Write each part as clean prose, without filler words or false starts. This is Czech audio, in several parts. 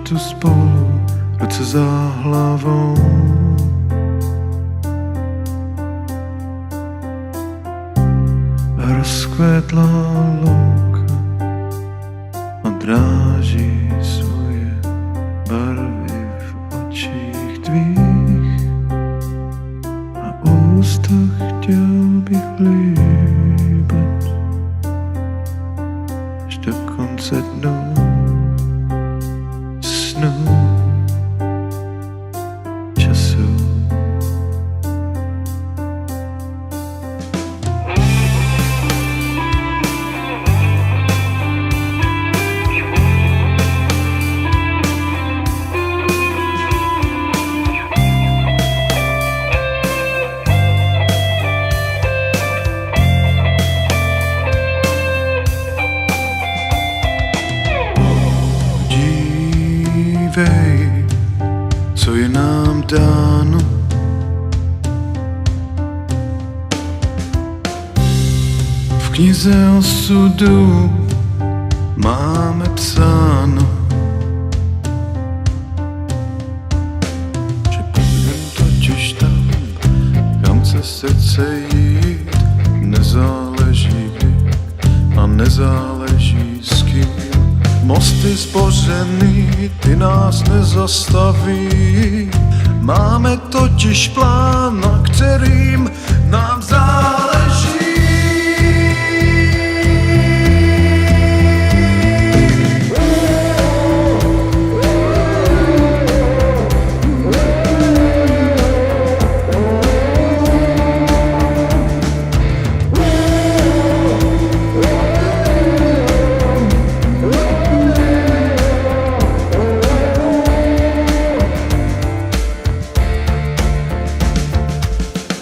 tu spolu, ruce za hlavou. Rozkvétla louka odráží svoje barvy v očích tvých a ústach chtěl bych líbat až do konce dnů snů času. Dívej, co je nám dáno. V knize osudu máme psáno, že půjdem totiž tam, kam se srdce jít, nezáleží kdy a nezáleží s kým. Mosty zbořený, ty nás nezastaví. Máme totiž plán, na kterým nám záleží.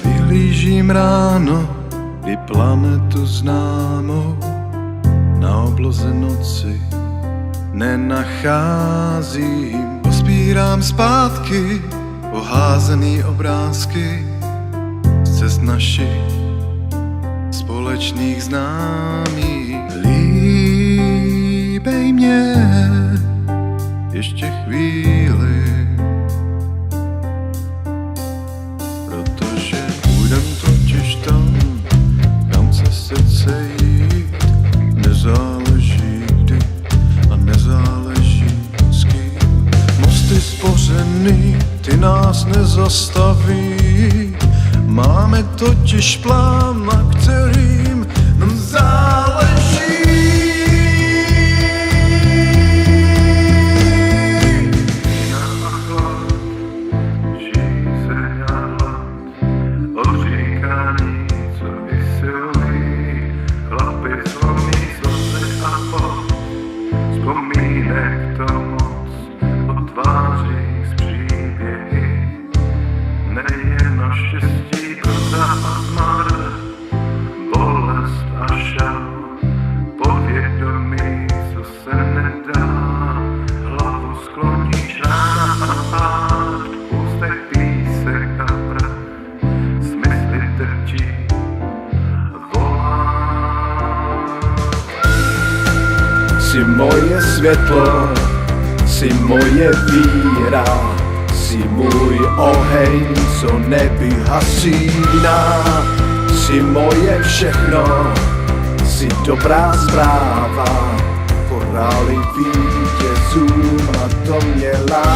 Vyhlížím ráno, i planetu známou, na obloze noci nenacházím. Pozbírám zpátky oházený obrázky z cest našich společných známých. Líbej mě ještě chvíli, protože půjdem totiž tam, kam se srdce jít, nezáleží kdy a nezáleží s kým. Mosty zbořený, ty nás nezastaví. Máme totiž plán, na kterým nám záleží. Vzpomínek to moc odváří z příběhy, nejen o štěstí, proza a zmar, bolest a šel, povědomí, co se nedá, hlavu skloníš rána a pád, v ústech písek a prach, smysly trčí, volá. Jsi moje světlo, jsi moje víra, jsi můj oheň, co nevyhasíná. Jsi moje všechno, jsi dobrá zpráva, korály vítězům a to mě láká.